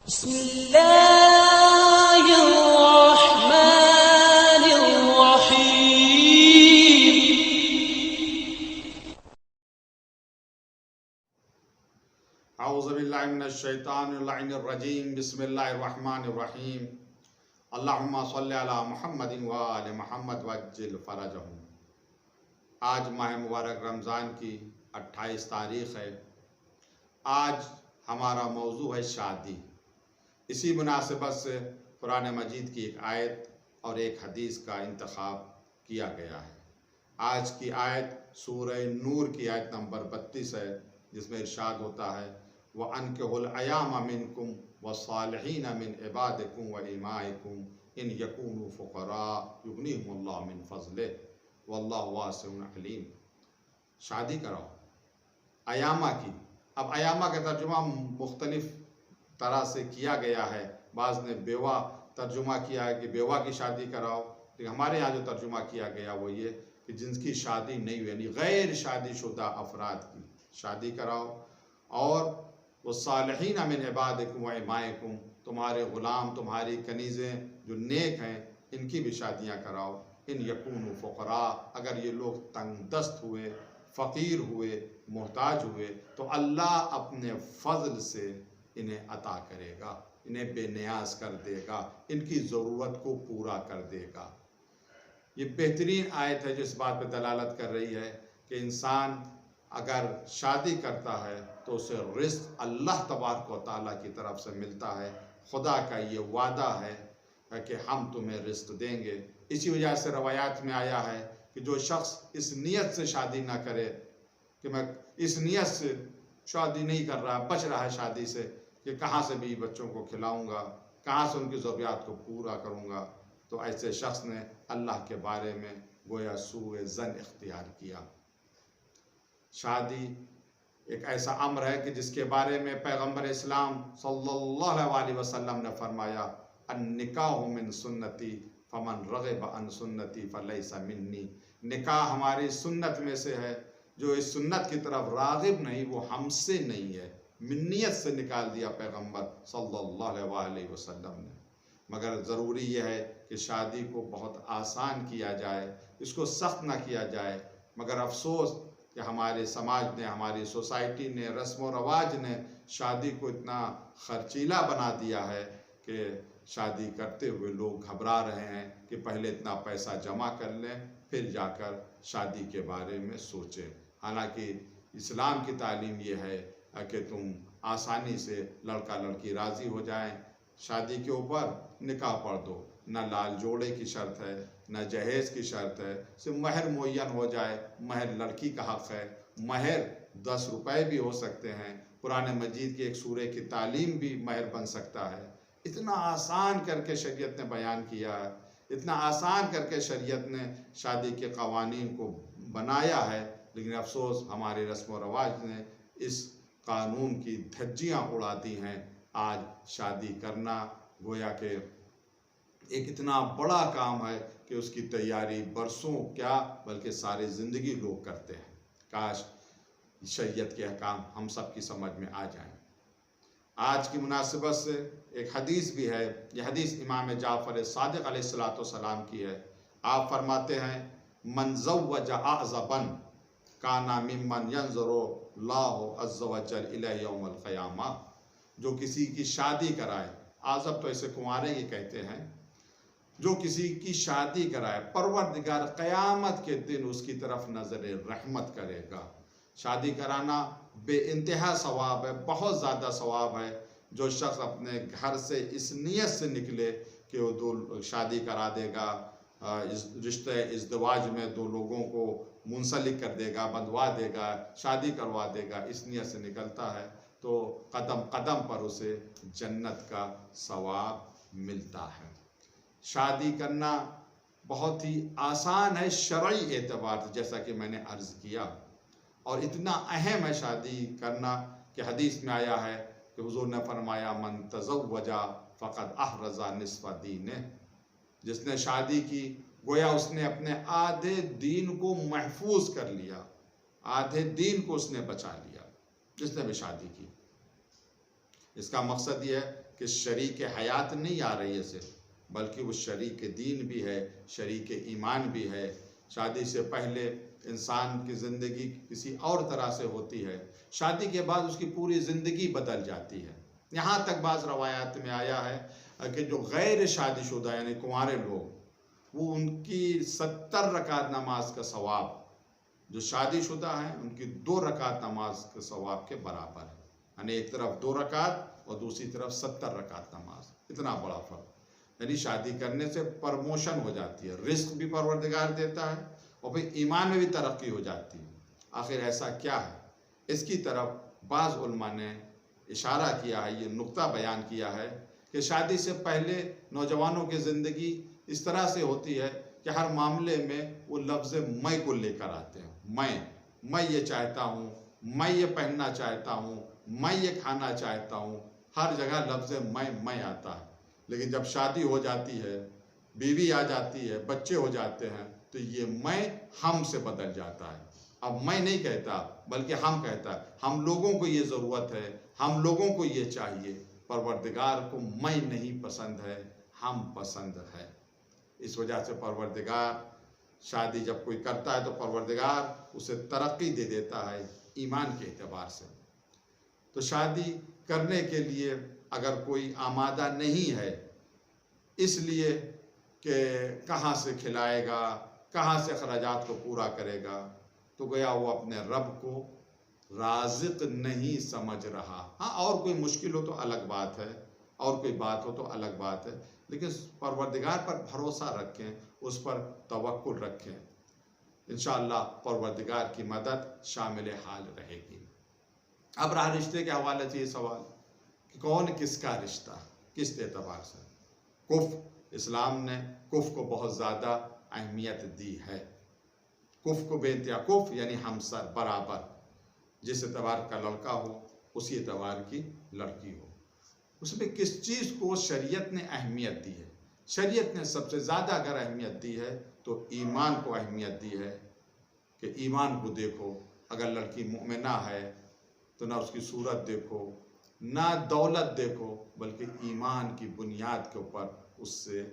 بسم الله الرحمن الرحيم. اعوذ باللہ من الشیطان اللعین الرجیم. بسم اللہ الرحمن الرحیم. اللہم صلی علی محمد وآل محمد وعجل فرجہم. آج ماہ مبارک رمضان کی 28 تاریخ ہے. آج ہمارا موضوع ہے شادی. اسی مناسبت سے قرآن مجید کی ایک آیت اور ایک حدیث کا انتخاب کیا گیا ہے. آج کی آیت سورہ نور کی آیت نمبر 32 ہے، جس میں ارشاد ہوتا ہے وَأَنكِحُوا الْأَيَامَ مِنكُمْ وَالصَّالِحِينَ مِنْ عِبَادِكُمْ وَإِمَائِكُمْ إِنْ يَكُونُوا فُقَرَاءَ يُغْنِيهِمُ اللَّهُ مِنْ فَضْلِهِ وَاللَّهُ وَاسِعٌ عَلِيمٌ. شادی کراؤ. ایامہ کی. اب ایامہ کا ترجمہ مختلف طرح سے کیا گیا ہے. بعض نے بیوہ ترجمہ کیا ہے کہ بیوہ کی شادی کراؤ، لیکن ہمارے یہاں جو ترجمہ کیا گیا وہ یہ کہ جن کی شادی نہیں ہوئی، یعنی غیر شادی شدہ افراد کی شادی کراؤ. اور والصالحین من عبادکم و امائکم، تمہارے غلام، تمہاری کنیزیں جو نیک ہیں، ان کی بھی شادیاں کراؤ. ان یکونوا فقراء، اگر یہ لوگ تنگ دست ہوئے، فقیر ہوئے، محتاج ہوئے، تو اللہ اپنے فضل سے انہیں عطا کرے گا، انہیں بے نیاز کر دے گا، ان کی ضرورت کو پورا کر دے گا. یہ بہترین آیت ہے جو اس بات پہ دلالت کر رہی ہے کہ انسان اگر شادی کرتا ہے تو اسے رزق اللہ تبارک و تعالیٰ کی طرف سے ملتا ہے. خدا کا یہ وعدہ ہے کہ ہم تمہیں رزق دیں گے. اسی وجہ سے روایات میں آیا ہے کہ جو شخص اس نیت سے شادی نہ کرے کہ میں اس نیت سے شادی نہیں کر رہا، بچ رہا ہے شادی سے کہ کہاں سے بھی بچوں کو کھلاؤں گا، کہاں سے ان کی ضروریات کو پورا کروں گا، تو ایسے شخص نے اللہ کے بارے میں گویا سوء ظن اختیار کیا. شادی ایک ایسا امر ہے کہ جس کے بارے میں پیغمبر اسلام صلی اللہ علیہ وسلم نے فرمایا النکاح من سنتی فمن رغب عن سنتی فلیس منی. نکاح ہماری سنت میں سے ہے، جو اس سنت کی طرف راغب نہیں وہ ہم سے نہیں ہے. منیت سے نکال دیا پیغمبر صلی اللہ علیہ وسلم نے. مگر ضروری یہ ہے کہ شادی کو بہت آسان کیا جائے، اس کو سخت نہ کیا جائے. مگر افسوس کہ ہمارے سماج نے، ہماری سوسائٹی نے، رسم و رواج نے شادی کو اتنا خرچیلا بنا دیا ہے کہ شادی کرتے ہوئے لوگ گھبرا رہے ہیں کہ پہلے اتنا پیسہ جمع کر لیں پھر جا کر شادی کے بارے میں سوچیں. حالانکہ اسلام کی تعلیم یہ ہے کہ تم آسانی سے لڑکا لڑکی راضی ہو جائیں، شادی کے اوپر نکاح پڑھ دو. نہ لال جوڑے کی شرط ہے، نہ جہیز کی شرط ہے، صرف مہر معین ہو جائے. مہر لڑکی کا حق ہے. مہر 10 روپے بھی ہو سکتے ہیں. قرآن مجید کی ایک سورہ کی تعلیم بھی مہر بن سکتا ہے. اتنا آسان کر کے شریعت نے بیان کیا ہے، اتنا آسان کر کے شریعت نے شادی کے قوانین کو بنایا ہے. لیکن افسوس ہمارے رسم و رواج نے اس قانون کی دھجیاں اڑا دی ہیں. آج شادی کرنا گویا کہ ایک اتنا بڑا کام ہے کہ اس کی تیاری برسوں کیا بلکہ ساری زندگی لوگ کرتے ہیں. کاش شریعت کے احکام ہم سب کی سمجھ میں آ جائیں. آج کی مناسبت سے ایک حدیث بھی ہے. یہ حدیث امام جعفر صادق علیہ السلام کی ہے. آپ فرماتے ہیں من زوج اعزبا کانا ممن ینظر اللہ عز وجل الی یوم القیامہ. جو کسی کی شادی کرائے، اعزب تو اسے کنوارے یہ کہتے ہیں، جو کسی کی شادی کرائے پروردگار قیامت کے دن اس کی طرف نظر رحمت کرے گا. شادی کرانا بے انتہا ثواب ہے، بہت زیادہ ثواب ہے. جو شخص اپنے گھر سے اس نیت سے نکلے کہ وہ دو شادی کرا دے گا، رشتہ ازدواج میں دو لوگوں کو منسلک کر دے گا، بندھوا دے گا، شادی کروا دے گا، اس نیت سے نکلتا ہے تو قدم قدم پر اسے جنت کا ثواب ملتا ہے. شادی کرنا بہت ہی آسان ہے شرعی اعتبار سے، جیسا کہ میں نے عرض کیا، اور اتنا اہم ہے شادی کرنا کہ حدیث میں آیا ہے کہ حضور نے فرمایا من تزوج فقد احرز نصف دینہ. جس نے شادی کی گویا اس نے اپنے آدھے دین کو محفوظ کر لیا، آدھے دین کو اس نے بچا لیا جس نے بھی شادی کی. اس کا مقصد یہ ہے کہ شریک حیات نہیں آ رہی ہے صرف، بلکہ وہ شریک دین بھی ہے، شریک ایمان بھی ہے۔ شادی سے پہلے انسان کی زندگی کسی اور طرح سے ہوتی ہے، شادی کے بعد اس کی پوری زندگی بدل جاتی ہے۔ یہاں تک بعض روایات میں آیا ہے کہ جو غیر شادی شدہ یعنی کنوارے لوگ، وہ ان کی 70 رکعت نماز کا ثواب جو شادی شدہ ہیں ان کی 2 رکعت نماز کے ثواب کے برابر ہے۔ یعنی ایک طرف 2 رکعت اور دوسری طرف 70 رکعت نماز، اتنا بڑا فرق۔ یعنی شادی کرنے سے پرموشن ہو جاتی ہے، رزق بھی پروردگار دیتا ہے اور پھر ایمان میں بھی ترقی ہو جاتی ہے۔ آخر ایسا کیا ہے؟ اس کی طرف بعض علماء نے اشارہ کیا ہے، یہ نقطہ بیان کیا ہے کہ شادی سے پہلے نوجوانوں کی زندگی اس طرح سے ہوتی ہے کہ ہر معاملے میں وہ لفظ میں کو لے کر آتے ہیں۔ میں یہ چاہتا ہوں، میں یہ پہننا چاہتا ہوں، میں یہ کھانا چاہتا ہوں، ہر جگہ لفظ میں آتا ہے۔ لیکن جب شادی ہو جاتی ہے، بیوی آ جاتی ہے، بچے ہو جاتے ہیں، تو یہ میں ہم سے بدل جاتا ہے۔ اب میں نہیں کہتا بلکہ ہم کہتا ہے، ہم لوگوں کو یہ ضرورت ہے، ہم لوگوں کو یہ چاہیے۔ پروردگار کو میں نہیں پسند ہے، ہم پسند ہے۔ اس وجہ سے پروردگار شادی جب کوئی کرتا ہے تو پروردگار اسے ترقی دے دیتا ہے ایمان کے اعتبار سے۔ تو شادی کرنے کے لیے اگر کوئی آمادہ نہیں ہے، اس لیے کہ کہاں سے کھلائے گا، کہاں سے اخراجات کو پورا کرے گا، تو گویا وہ اپنے رب کو رازق نہیں سمجھ رہا۔ ہاں اور کوئی مشکل ہو تو الگ بات ہے، اور کوئی بات ہو تو الگ بات ہے، لیکن پروردگار پر بھروسہ رکھیں، اس پر توکل رکھیں، انشاءاللہ پروردگار کی مدد شامل حال رہے گی۔ اب رہا رشتے کے حوالے سے یہ سوال کہ کون کس کا رشتہ، کس اعتبار سے؟ کف، اسلام نے کف کو بہت زیادہ اہمیت دی ہے۔ کف کو بے انتہا، کف یعنی ہمسر، برابر، جس اعتبار کا لڑکا ہو اسی اعتبار کی لڑکی ہو۔ اس میں کس چیز کو شریعت نے اہمیت دی ہے؟ شریعت نے سب سے زیادہ اگر اہمیت دی ہے تو ایمان کو اہمیت دی ہے، کہ ایمان کو دیکھو۔ اگر لڑکی مومنہ ہے تو نہ اس کی صورت دیکھو، نہ دولت دیکھو، بلکہ ایمان کی بنیاد کے اوپر اس سے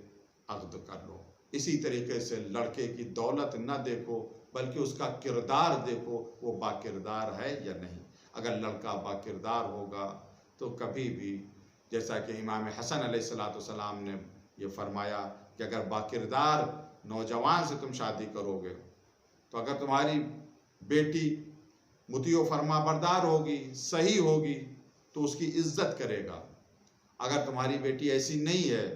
عقد کر لو۔ اسی طریقے سے لڑکے کی دولت نہ دیکھو، بلکہ اس کا کردار دیکھو، وہ با کردار ہے یا نہیں۔ اگر لڑکا با کردار ہوگا تو کبھی بھی، جیسا کہ امام حسن علیہ السلام نے یہ فرمایا کہ اگر با کردار نوجوان سے تم شادی کرو گے تو اگر تمہاری بیٹی مطیع و فرما بردار ہوگی، صحیح ہوگی، تو اس کی عزت کرے گا۔ اگر تمہاری بیٹی ایسی نہیں ہے،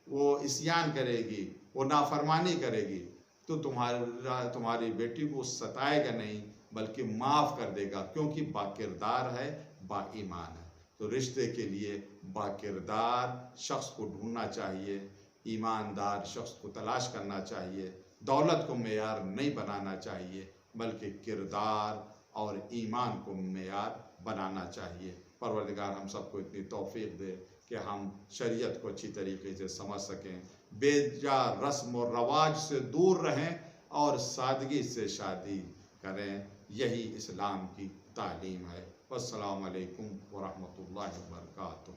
وہ عصیان کرے گی، وہ نافرمانی کرے گی، تو تمہاری بیٹی کو ستائے گا نہیں بلکہ معاف کر دے گا، کیونکہ با کردار ہے، با ایمان ہے۔ تو رشتے کے لیے با کردار شخص کو ڈھونڈنا چاہیے، ایماندار شخص کو تلاش کرنا چاہیے۔ دولت کو معیار نہیں بنانا چاہیے بلکہ کردار اور ایمان کو معیار بنانا چاہیے۔ پروردگار ہم سب کو اتنی توفیق دے کہ ہم شریعت کو اچھی طریقے سے سمجھ سکیں، بے جا رسم و رواج سے دور رہیں اور سادگی سے شادی کریں۔ یہی اسلام کی تعلیم ہے۔ والسلام علیکم ورحمۃ اللہ وبرکاتہ۔